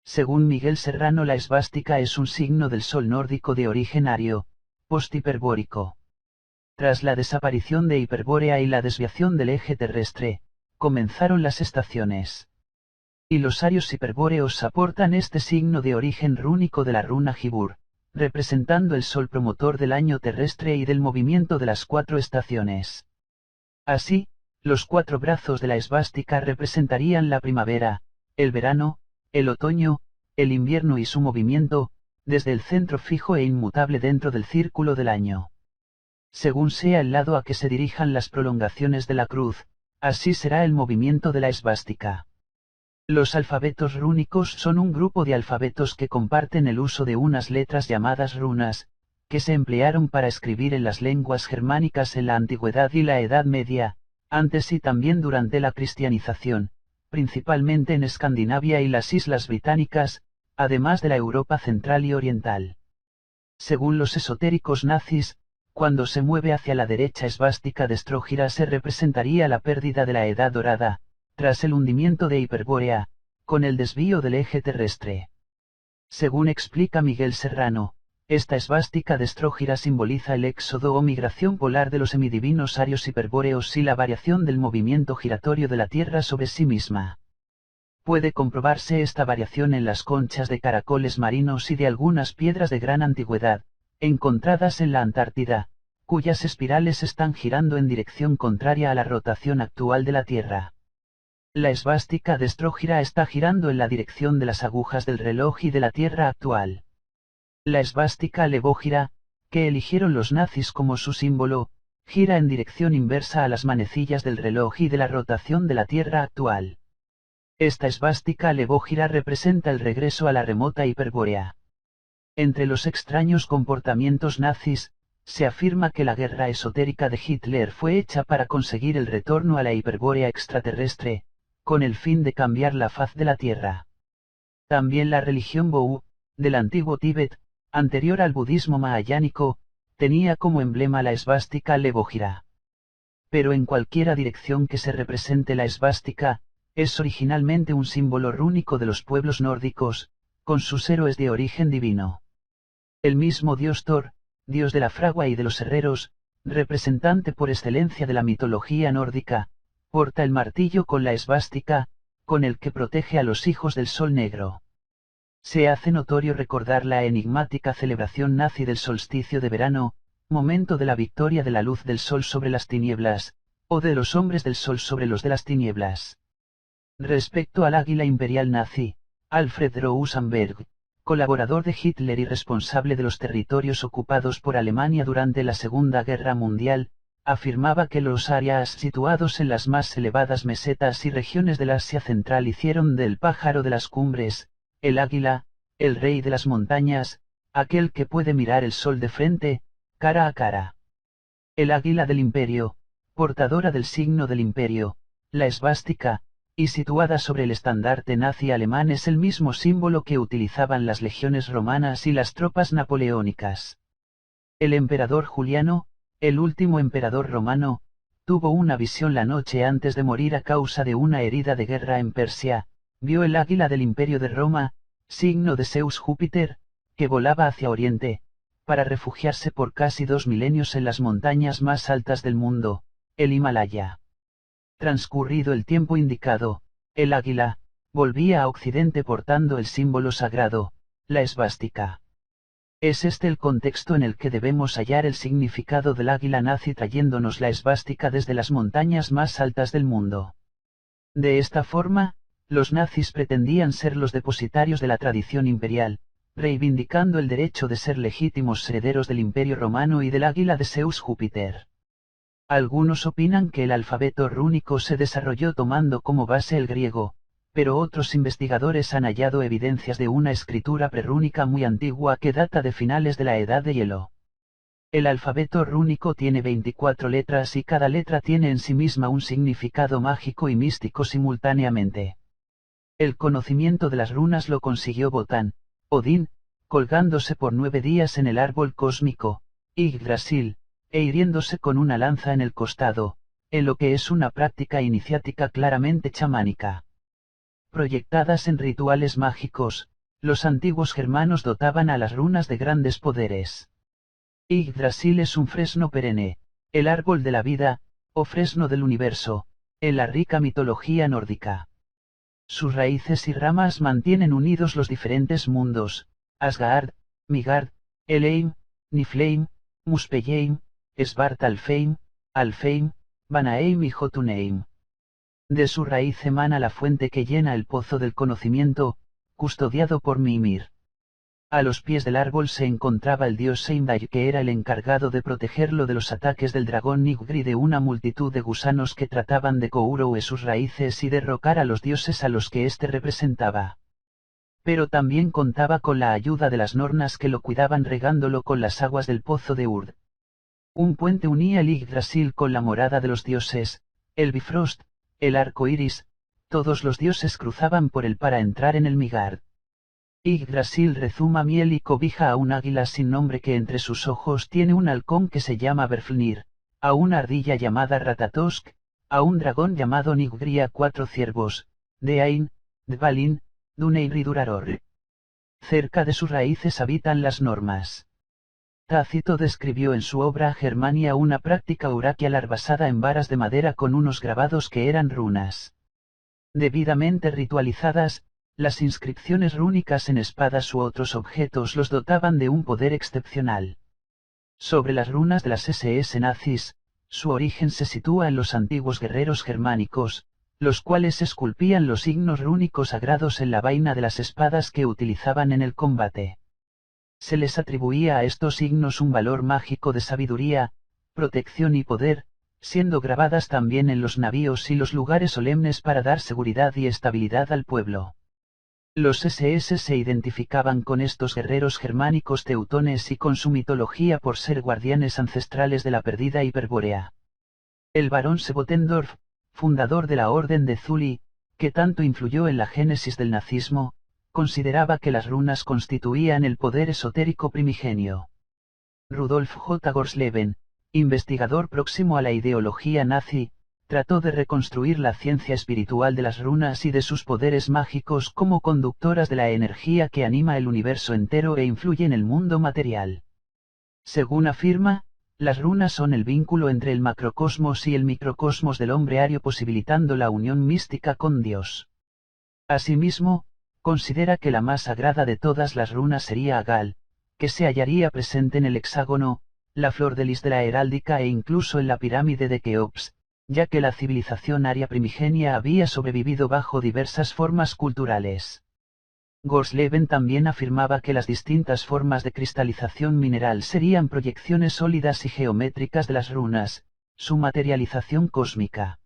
Según Miguel Serrano, la esvástica es un signo del sol nórdico de origen ario, post-hiperbórico. Tras la desaparición de Hiperbórea y la desviación del eje terrestre, comenzaron las estaciones. Y los arios hiperbóreos aportan este signo de origen rúnico de la runa Hibur, representando el sol promotor del año terrestre y del movimiento de las 4 estaciones. Así, los 4 brazos de la esvástica representarían la primavera, el verano, el otoño, el invierno y su movimiento, desde el centro fijo e inmutable dentro del círculo del año. Según sea el lado a que se dirijan las prolongaciones de la cruz, así será el movimiento de la esvástica. Los alfabetos rúnicos son un grupo de alfabetos que comparten el uso de unas letras llamadas runas, que se emplearon para escribir en las lenguas germánicas en la Antigüedad y la Edad Media, antes y también durante la cristianización, principalmente en Escandinavia y las Islas Británicas, además de la Europa central y oriental. Según los esotéricos nazis, cuando se mueve hacia la derecha esvástica destrógira se representaría la pérdida de la Edad Dorada, tras el hundimiento de Hiperbórea, con el desvío del eje terrestre. Según explica Miguel Serrano, esta esvástica destrógira simboliza el éxodo o migración polar de los semidivinos arios hiperbóreos y la variación del movimiento giratorio de la Tierra sobre sí misma. Puede comprobarse esta variación en las conchas de caracoles marinos y de algunas piedras de gran antigüedad, encontradas en la Antártida, cuyas espirales están girando en dirección contraria a la rotación actual de la Tierra. La esvástica destrógira está girando en la dirección de las agujas del reloj y de la Tierra actual. La esvástica levógira, que eligieron los nazis como su símbolo, gira en dirección inversa a las manecillas del reloj y de la rotación de la Tierra actual. Esta esvástica levógira representa el regreso a la remota Hiperbórea. Entre los extraños comportamientos nazis, se afirma que la guerra esotérica de Hitler fue hecha para conseguir el retorno a la Hiperbórea extraterrestre, con el fin de cambiar la faz de la Tierra. También la religión Bou, del antiguo Tíbet, anterior al budismo mahayánico, tenía como emblema la esvástica levógira. Pero en cualquiera dirección que se represente la esvástica, es originalmente un símbolo rúnico de los pueblos nórdicos, con sus héroes de origen divino. El mismo dios Thor, dios de la fragua y de los herreros, representante por excelencia de la mitología nórdica, porta el martillo con la esvástica, con el que protege a los hijos del sol negro. Se hace notorio recordar la enigmática celebración nazi del solsticio de verano, momento de la victoria de la luz del sol sobre las tinieblas, o de los hombres del sol sobre los de las tinieblas. Respecto al águila imperial nazi, Alfred Rosenberg, colaborador de Hitler y responsable de los territorios ocupados por Alemania durante la Segunda Guerra Mundial, afirmaba que los arias situados en las más elevadas mesetas y regiones del Asia Central hicieron del pájaro de las cumbres, el águila, el rey de las montañas, aquel que puede mirar el sol de frente, cara a cara. El águila del imperio, portadora del signo del imperio, la esvástica, y situada sobre el estandarte nazi alemán es el mismo símbolo que utilizaban las legiones romanas y las tropas napoleónicas. El emperador Juliano, el último emperador romano, tuvo una visión la noche antes de morir a causa de una herida de guerra en Persia, vio el águila del imperio de Roma, signo de Zeus Júpiter, que volaba hacia oriente, para refugiarse por casi 2 milenios en las montañas más altas del mundo, el Himalaya. Transcurrido el tiempo indicado, el águila, volvía a occidente portando el símbolo sagrado, la esvástica. Es este el contexto en el que debemos hallar el significado del águila nazi trayéndonos la esvástica desde las montañas más altas del mundo. De esta forma, los nazis pretendían ser los depositarios de la tradición imperial, reivindicando el derecho de ser legítimos herederos del Imperio Romano y del águila de Zeus Júpiter. Algunos opinan que el alfabeto rúnico se desarrolló tomando como base el griego, pero otros investigadores han hallado evidencias de una escritura prerúnica muy antigua que data de finales de la Edad de Hielo. El alfabeto rúnico tiene 24 letras y cada letra tiene en sí misma un significado mágico y místico simultáneamente. El conocimiento de las runas lo consiguió Botán, Odín, colgándose por 9 días en el árbol cósmico, Yggdrasil, e hiriéndose con una lanza en el costado, en lo que es una práctica iniciática claramente chamánica. Proyectadas en rituales mágicos, los antiguos germanos dotaban a las runas de grandes poderes. Yggdrasil es un fresno perenne, el árbol de la vida, o fresno del universo, en la rica mitología nórdica. Sus raíces y ramas mantienen unidos los diferentes mundos, Asgard, Midgard, Helheim, Niflheim, Muspelheim, Svartalfheim, Alfheim, Vanaheim y Jotunheim. De su raíz emana la fuente que llena el pozo del conocimiento, custodiado por Mimir. A los pies del árbol se encontraba el dios Heimdall que era el encargado de protegerlo de los ataques del dragón Nilfgaard y de una multitud de gusanos que trataban de courroe sus raíces y derrocar a los dioses a los que éste representaba. Pero también contaba con la ayuda de las Nornas que lo cuidaban regándolo con las aguas del pozo de Urd. Un puente unía el Yggdrasil con la morada de los dioses, el Bifrost, el arco iris, todos los dioses cruzaban por él para entrar en el Midgard. Yggdrasil rezuma miel y cobija a un águila sin nombre que entre sus ojos tiene un halcón que se llama Berflnir, a una ardilla llamada Ratatosk, a un dragón llamado Nilfgaard y a 4 ciervos, Deain, Dvalin, Duneir y Duraror. Cerca de sus raíces habitan las normas. Tácito describió en su obra Germania una práctica oraquial basada en varas de madera con unos grabados que eran runas. Debidamente ritualizadas, las inscripciones rúnicas en espadas u otros objetos los dotaban de un poder excepcional. Sobre las runas de las SS nazis, su origen se sitúa en los antiguos guerreros germánicos, los cuales esculpían los signos rúnicos sagrados en la vaina de las espadas que utilizaban en el combate. Se les atribuía a estos signos un valor mágico de sabiduría, protección y poder, siendo grabadas también en los navíos y los lugares solemnes para dar seguridad y estabilidad al pueblo. Los SS se identificaban con estos guerreros germánicos teutones y con su mitología por ser guardianes ancestrales de la perdida Hiperbórea. El barón Sebotendorf, fundador de la Orden de Zuli, que tanto influyó en la génesis del nazismo, consideraba que las runas constituían el poder esotérico primigenio. Rudolf J. Gorsleben, investigador próximo a la ideología nazi, trató de reconstruir la ciencia espiritual de las runas y de sus poderes mágicos como conductoras de la energía que anima el universo entero e influye en el mundo material. Según afirma, las runas son el vínculo entre el macrocosmos y el microcosmos del hombre ario posibilitando la unión mística con Dios. Asimismo, considera que la más sagrada de todas las runas sería Agal, que se hallaría presente en el hexágono, la flor de lis de la heráldica e incluso en la pirámide de Keops, ya que la civilización aria primigenia había sobrevivido bajo diversas formas culturales. Gorsleben también afirmaba que las distintas formas de cristalización mineral serían proyecciones sólidas y geométricas de las runas, su materialización cósmica.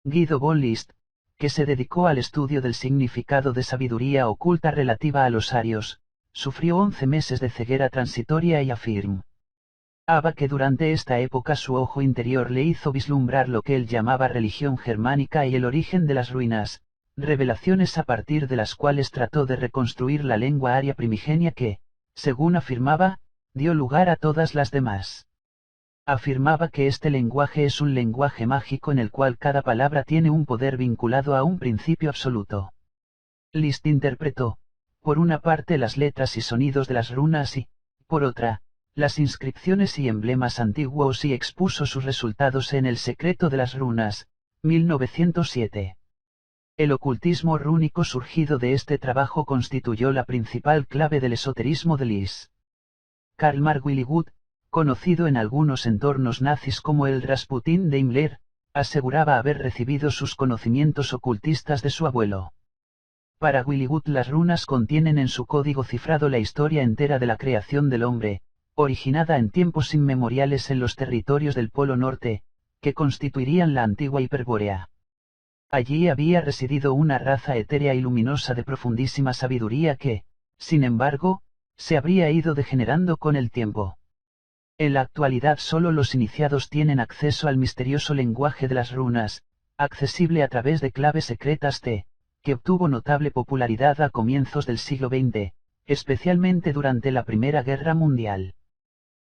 Guido von List, que se dedicó al estudio del significado de sabiduría oculta relativa a los arios, sufrió 11 meses de ceguera transitoria y afirmaba que durante esta época su ojo interior le hizo vislumbrar lo que él llamaba religión germánica y el origen de las ruinas, revelaciones a partir de las cuales trató de reconstruir la lengua aria primigenia que, según afirmaba, dio lugar a todas las demás. Afirmaba que este lenguaje es un lenguaje mágico en el cual cada palabra tiene un poder vinculado a un principio absoluto. List interpretó, por una parte las letras y sonidos de las runas y, por otra, las inscripciones y emblemas antiguos y expuso sus resultados en El secreto de las runas, 1907. El ocultismo rúnico surgido de este trabajo constituyó la principal clave del esoterismo de List. Karl Marx Willigut, conocido en algunos entornos nazis como el Rasputín de Himmler, aseguraba haber recibido sus conocimientos ocultistas de su abuelo. Para Willigut las runas contienen en su código cifrado la historia entera de la creación del hombre, originada en tiempos inmemoriales en los territorios del Polo Norte, que constituirían la antigua Hiperbórea. Allí había residido una raza etérea y luminosa de profundísima sabiduría que, sin embargo, se habría ido degenerando con el tiempo. En la actualidad solo los iniciados tienen acceso al misterioso lenguaje de las runas, accesible a través de claves secretas que obtuvo notable popularidad a comienzos del siglo XX, especialmente durante la Primera Guerra Mundial.